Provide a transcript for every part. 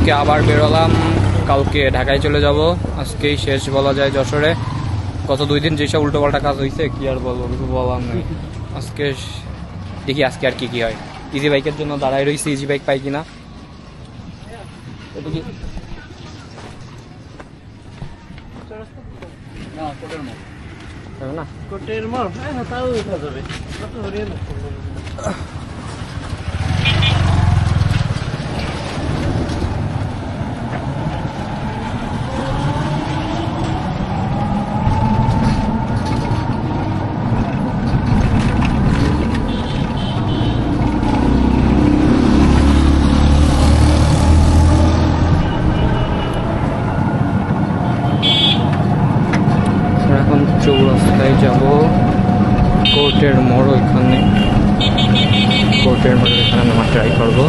আজকে আবার বেরোলাম, কালকে ঢাকায় চলে যাব। আজকেই শেষ বলা যায় যশোরে। গত 2 দিন যেসব উল্টোপাল্টা কাজ হয়েছে কি আর বলবো, কিছু বলার নেই। আজকে দেখি আজকে আর কি হয়। ইজি বাইকের জন্য দাঁড়ায় রয়েছি, ইজি বাইক পাই কিনা। না কোটের মোড়, হ্যাঁ তাও দেখা যাবে। এখন চৌরাস্তায় যাব, কোর্টের মোড় ওইখানে। কোর্টের মোড় এখানে নামা ট্রাই করবো,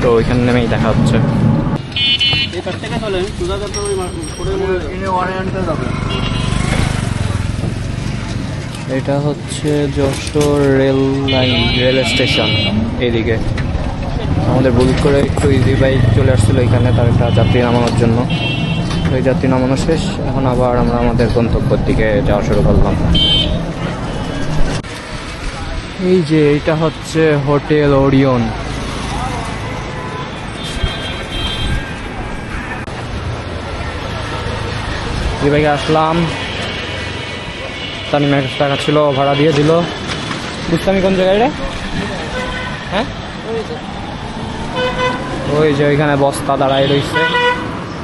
তো ওইখানে নেমেই দেখা হচ্ছে। এটা হচ্ছে যশোর রেল স্টেশন। এইদিকে আমাদের ভুল করে একটু ইজি বাইক চলে আসছিল এখানে, তার একটা যাত্রী নামানোর জন্য। ওই যাত্রী নামানো শেষ, এখন আবার আমরা আমাদের গন্তব্যের দিকে যাওয়া শুরু করলাম। এই যে এটা হচ্ছে হোটেল ওরিয়ন। ইজি বাইকে আসলাম, তার 1 টাকা ছিল, ভাড়া দিয়ে দিল। বুঝতাম কোন জায়গায় রে? হ্যাঁ ওই যে ওইখানে বস্তা দাঁড়ায় রয়েছে,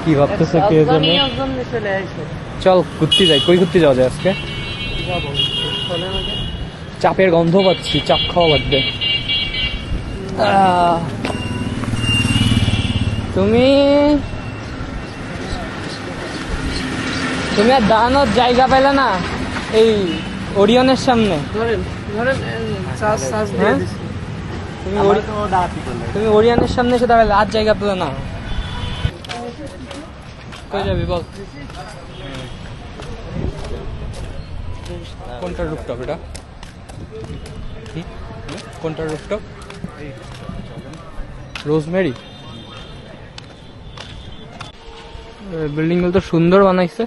কি ভাবতেছে কে জানে। চল ঘুরতে যাই। কই ঘুরতে যাওয়া যায় আজকে? চাপের গন্ধ পাচ্ছি, চাপ খাওয়া লাগবে। তুমি তুমি আর দাঁড়ানোর জায়গা পেলে না এই ওরিয়নের সামনে। তুমি ওরিয়নের সামনে এসে দাঁড়ালে, আর জায়গা পেলে না। কই যাবি বল? কোনটা রুফটপ এটা? কোনটা রুফটপ? রোজমেরি। বিল্ডিং গুলো তো সুন্দর বানাইছে।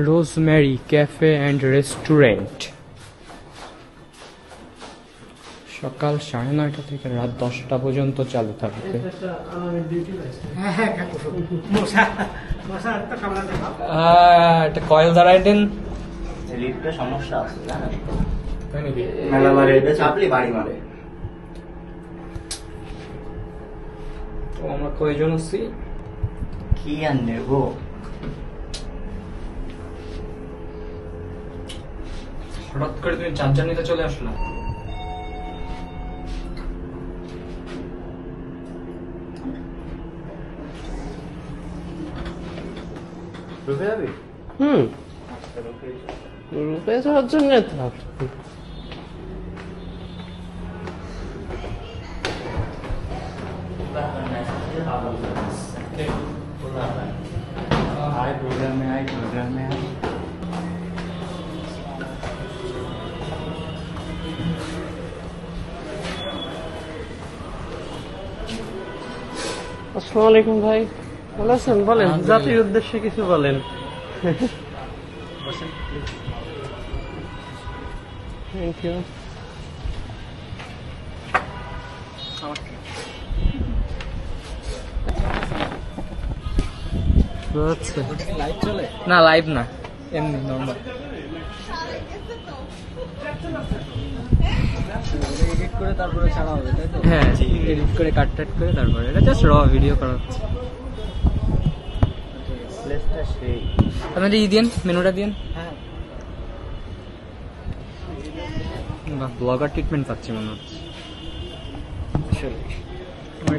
Rosemary cafe and restaurant. সকাল 9:30 থেকে রাত 10টা পর্যন্ত চালু থাকবে। একটা কয়েল দাঁড়ায় দেন। লিফটের সমস্যা আছে জানেন তো? তাই নাকি? মেলা মারে, এটা চাপলি বাড়ি মারে। তো আমরা কয়জন আছি? কি আর নেবো? হঠাৎ করে তুমি চার্জার নিতে চলে আসলা। রুপে যাবি? রূপে যাওয়ার জন্য आए प्रोग्राम में आए, प्रोग्राम में आए। আসসালামু আলাইকুম ভাই, ভালো আছেন? বলেন, জাতির উদ্দেশ্যে কিছু বলেন। Thank you. লাইভ চলে না? লাইভ না, এমনি নর্মাল। এডিট করে তারপরে ছাড়া হবে, তাই তো? হ্যাঁ, এডিট করে কাট টাট করে তারপরে। এটা জাস্ট র ভিডিও করা হচ্ছে। প্লেসটা সেই। আপনাদের দিন মেনুটা দিন। হ্যাঁ, বাহ, ব্লগার ট্রিটমেন্ট পাচ্ছি মনে হচ্ছে। আমরা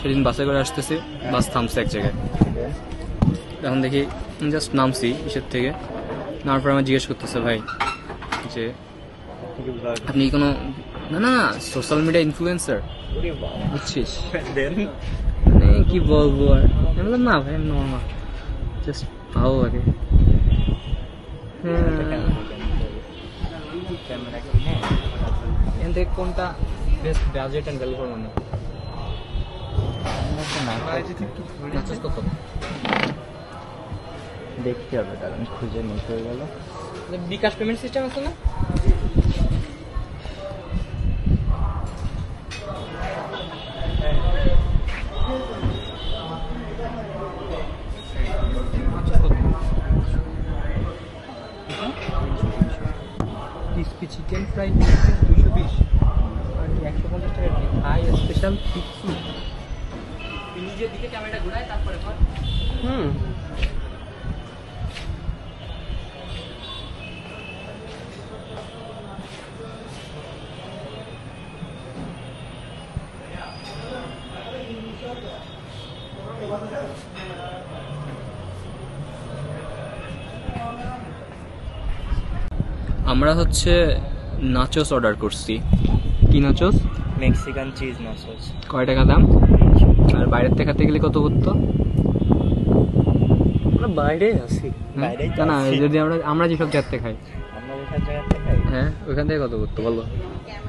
সেদিন বাসে করে আসতেছি, বাস থামছে এক জায়গায়। এখন দেখি জাস্ট নামছি ইসের থেকে, নামার পর আমার জিজ্ঞেস করতেছে ভাই যে আপনি কোনো না না সোশ্যাল মিডিয়া ইনফ্লুয়েন্সার, বুঝছিস? মানে কি বলবো আর, আমি বললাম না ভাই নর্মাল, জাস্ট ভালো লাগে। হ্যাঁ, ক্যামেরা কিনে এখান থেকে কোনটা best budget and value for money? Nachos কত? দেখতে হবে, কারণ খুঁজে মিস হয়ে গেল। বিকাশ পেমেন্ট সিস্টেম আছে না? ক্রিসপি চিকেন ফ্রাই 220 আর 150 টাকা থাই স্পেশাল পিৎজা। নিজের দিকে ক্যামেরাটা ঘুরায় তারপরে কর। আমরা হচ্ছে নাচোস অর্ডার করছি। কি নাচোস? Mexican cheese nachos. কয় টাকা দাম? আর বাইরের থেকে খেতে গেলে কত পড়তো? আমরা বাইরে আছি। বাইরেই তো তা না, আছি। যদি আমরা যেসব জায়গাতে খাই, আমরা যেখান জায়গাতে খাই হ্যাঁ ওইখান থেকে কত পড়তো বলো?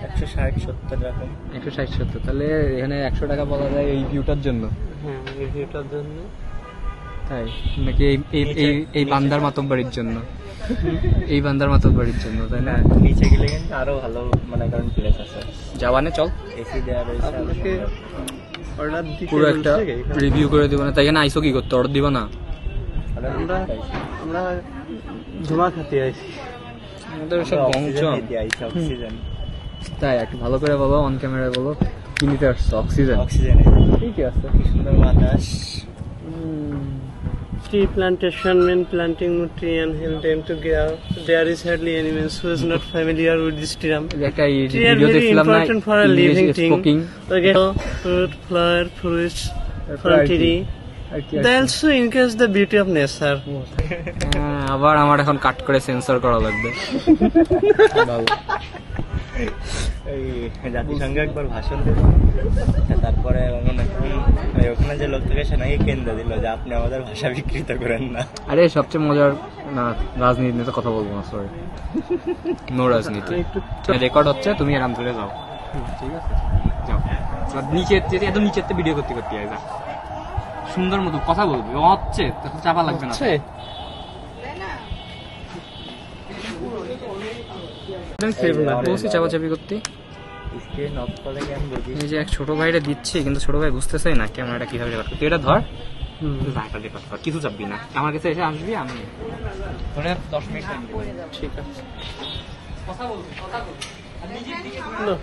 160-70 রকম। 160-70। তাহলে এখানে 100 টাকা বলা যায় এই ভিউটার জন্য। হ্যাঁ, রিভিউটার জন্য। তাই নাকি এই বান্দার মাতব্বাড়ির জন্য? এই বান্দার মাতব্বাড়ির জন্য, তাই না? নিচে গেলে কিন্তু আরো ভালো মনে করেন প্লেস আছে, যাওয়ানে চল, এসি দেওয়া রয়েছে। আপনাকে অর্ডার দিতে পুরো একটা বলছে কি? রিভিউ করে দিব না? তাই এখানে আইসো কি করতে? অর্ডার দিব না? আমরা ধোঁয়া খেতে আইছি। আমাদের সব বংচন। অক্সিজেন তাই একটু ভালো করে বলো, অন ক্যামেরায় বলো কি নিতে আসছো? অক্সিজেন। অক্সিজেন ঠিক আছে, কি সুন্দর বাতাস। Tree plantation mean planting tree and help them to grow. There is hardly anyone who is not familiar with this term. একটা Tree are ভিডিও very দেখছিলাম না, important for a living thing. স্পোকিং। We get fruit, flower, fruits from tree. They also increase the beauty of nature. আবার আমার এখন কাট করে sensor করা লাগবে। এই জাতিসংঘে একবার ভাষণ দিল, তারপরে ওখানে যে লোক থেকে সে নাকি কেন্দ্র দিল যে আপনি আমাদের ভাষা বিকৃত করেন না। আরে সবচেয়ে মজার না, রাজনীতি নিয়ে তো কথা বলবো না, সরি, নো রাজনীতি। রেকর্ড হচ্ছে, তুমি আরাম করে যাও, ঠিক আছে? যাও, নিচে এত নিচের ভিডিও করতে করতে যা, সুন্দর মতো কথা বলবি, হচ্ছে চাপা লাগবে না। বলছি চাপাচাপি করতে। স্ক্রিন অফ করে কেন বুঝি? এই যে এক ছোট ভাইটা দিচ্ছি, কিন্তু ছোট ভাই বুঝতেছেই না ক্যামেরাটা কিভাবে রেকর্ড করতে। এটা ধর, কিছু চাপবি না, আমার কাছে এসে আসবি, আমি 10 মিনিট টাইম দেবো। ঠিক আছে। কথা বলবি, কথা বলবি। No.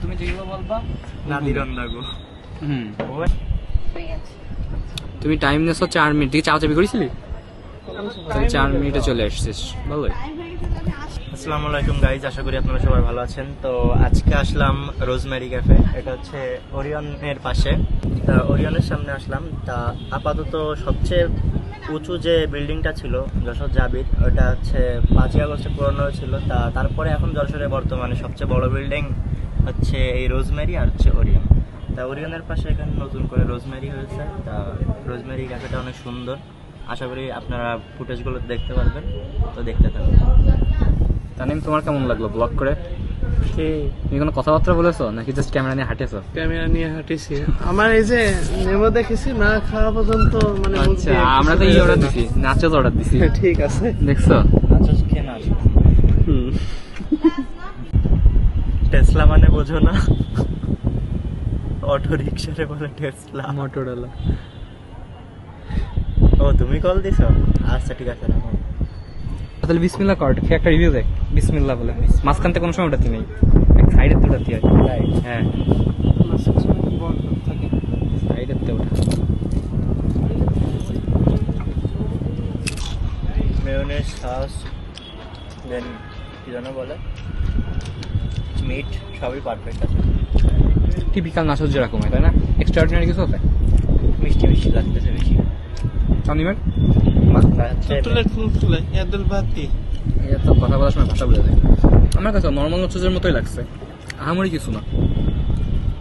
তুমি যেগুলো বলবা নাদিরন লাগো। হুম তুমি টাইম নেছো 4 মিনিট থেকে চাবি করেছিলি তাহলে 4 মিনিটে চলে আসছিস ভালোই। আসসালামু আলাইকুম গাইজ, আশা করি আপনারা সবাই ভালো আছেন। তো আজকে আসলাম রোজমেরি ক্যাফে, এটা হচ্ছে ওরিয়নের পাশে। তা ওরিয়নের সামনে আসলাম। তা আপাতত সবচেয়ে উঁচু যে বিল্ডিংটা ছিল যশোর জাবির, ওটা হচ্ছে 5ই আগস্টে পুরনো ছিল। তারপরে এখন যশোরে বর্তমানে সবচেয়ে বড় বিল্ডিং হচ্ছে এই রোজমেরি আর হচ্ছে ওরিয়ন। তা ওরিয়নের পাশে এখানে নতুন করে রোজমেরি হয়েছে। তা রোজমেরি ক্যাফেটা অনেক সুন্দর, আশা করি আপনারা ফুটেজগুলো দেখতে পারবেন। তো দেখতে থাকুন। তানিম তোমার কেমন লাগলো ব্লগ করে? তুমি কোনো কথাবার্তা বলেছো নাকি জাস্ট ক্যামেরা নিয়ে হাঁটেছো? ক্যামেরা নিয়ে হাঁটিছি। আমার এই যে নেমো দেখেছি না খাওয়া পর্যন্ত মানে মুখ আচ্ছা দিয়ে আমরা তো কিছু এই বের অর্ডার হয় না। দিছি, নাচের অর্ডার দিছি। ঠিক আছে। দেখছো নাচস খেয়ে না আসো। হুম। টেসলা মানে বোঝো না? অটো রিক্সারে বলে টেসলা। মোটরোলা। ও তুমি কল দিছো? আচ্ছা ঠিক আছে রাখো। তাহলে বিসমিল্লাহ কর, খেয়ে একটা রিভিউ দেখ। বিসমিল্লাহ বলে মাঝখান থেকে কোনো সময় ওটাতে নেই, এক সাইডের তো ওটাতে হয়। তাই হ্যাঁ থাকে। সাইডের তো ওটা। মেয়োনেজ, সস, দেন কি যেন বলে, মিট, সবই পারফেক্ট আছে। টিপিক্যাল নাচস যেরকম হয় তাই না? এক্সট্রাঅর্ডিনারি কিছু আছে? মিষ্টি মিষ্টি লাগতেছে বেশি। তানিমের চটলেট ফুলফুলে ইয়াদুল বাতি। এটা তো কথা বলার সময় ভাষা বলে যায়। আমার কাছে নর্মাল নাচসের মতোই লাগছে, আহামরি কিছু না,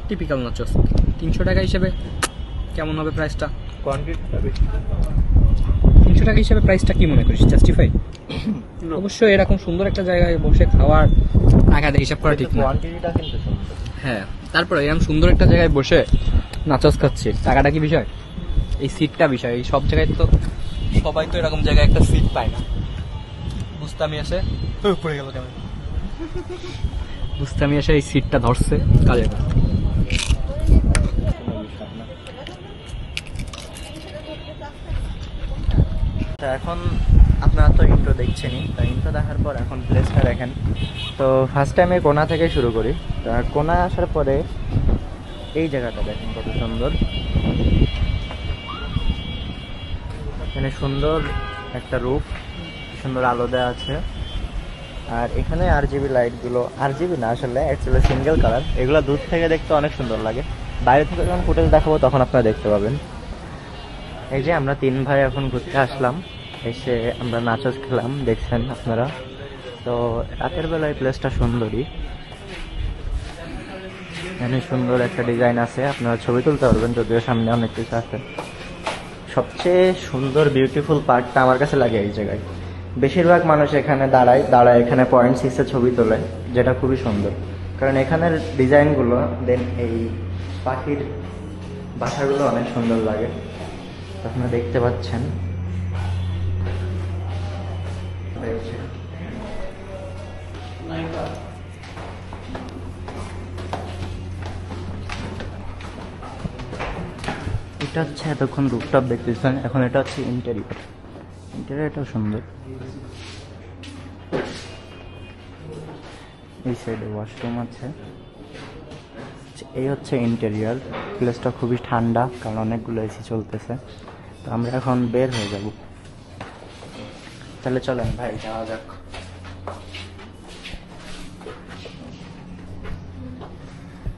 টিপিক্যাল নাচস। 300 টাকা হিসেবে কেমন হবে প্রাইসটা? কোয়ান্টিটিটা বেশি। 300 টাকা হিসেবে প্রাইসটা কি মনে করিস জাস্টিফাই? অবশ্যই এরকম সুন্দর একটা জায়গায় বসে খাওয়ার টাকা দিয়ে হিসাব করা ঠিক না। কোয়ান্টিটিটা কিন্তু সুন্দর। হ্যাঁ তারপরে এরকম সুন্দর একটা জায়গায় বসে নাচস খাচ্ছি, টাকাটা কি বিষয়? এই সিটটা বিষয়। এই সব জায়গায় তো সবাই তো এরকম জায়গায় একটা সিট পায় না। বুঝতামি আসে পড়ে গেল কেমন, বুঝতামি আসে এই সিটটা ধরছে কাজের কথা। তো এখন আপনারা তো ইন্ট্রো দেখছেনই, তো ইন্ট্রো দেখার পর এখন প্লেসটা দেখেন। তো ফার্স্ট টাইমে কোনা থেকে শুরু করি। তা কোনা আসার পরে এই জায়গাটা দেখেন কত সুন্দর। এখানে সুন্দর একটা রূপ, সুন্দর আলো দেওয়া আছে। আর এখানে RGB লাইটগুলো, RGB না আসলে অ্যাকচুয়ালি সিঙ্গেল কালার, এগুলো দূর থেকে দেখতে অনেক সুন্দর লাগে। বাইরে থেকে যখন ফুটেজ দেখাবো তখন আপনারা দেখতে পাবেন। এই যে আমরা 3 ভাই এখন ঘুরতে আসলাম, এসে আমরা নাচস খেলাম, দেখছেন আপনারা। তো রাতের বেলা এই প্লেসটা সুন্দরই, এখানে সুন্দর একটা ডিজাইন আছে, আপনারা ছবি তুলতে পারবেন, যদিও সামনে অনেক কিছু আছে। সবচেয়ে সুন্দর বিউটিফুল পার্টটা আমার কাছে লাগে এই জায়গায়। বেশিরভাগ মানুষ এখানে দাঁড়ায় এখানে পয়েন্ট 6-এ ছবি তোলে, যেটা খুবই সুন্দর। কারণ এখানের ডিজাইনগুলো, দেন এই পাখির বাসাগুলো অনেক সুন্দর লাগে, আপনারা দেখতে পাচ্ছেন। এটা হচ্ছে এতক্ষণ রুফটপ দেখতেছেন, এখন এটা হচ্ছে ইন্টেরিয়রটাও সুন্দর। এই সাইডে ওয়াশরুম আছে। এই হচ্ছে ইন্টেরিয়র। প্লেসটা খুবই ঠান্ডা কারণ অনেকগুলো এসি চলতেছে। তো আমরা এখন বের হয়ে যাব, তাহলে চলেন ভাই যাওয়া যাক।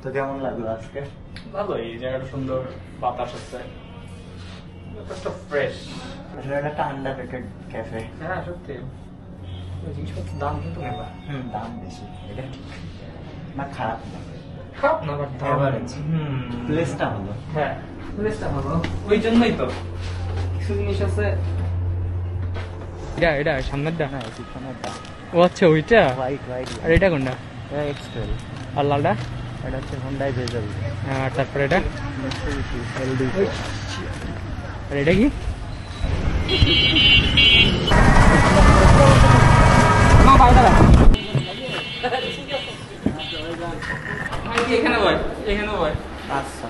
তো কেমন লাগলো আজকে? ভালোই, এই জায়গাটা সুন্দর, বাতাস আছে, ব্যাপারটা ফ্রেশ। আসলে এটা একটা আন্ডাররেটেড ক্যাফে। হ্যাঁ সত্যি, জিনিসপত্রের দাম কিন্তু মেলা। দাম বেশি, এটা না খারাপ না, খারাপ না, বাট এভারেজ। প্লেসটা ভালো। হ্যাঁ প্লেসটা ভালো, ওই জন্যই তো কিছু জিনিস আছে। এটা সামনেরটা? হ্যাঁ পিছনেরটা ও আচ্ছা ওইটা। হোয়াইট আর এটা কোনটা? এটা X12। আর লালটা? এটা হচ্ছে Hyundai Vezel। আর তারপরে এটা? Mitsubishi LD। আর এটা কি? এখানে বয়, আচ্ছা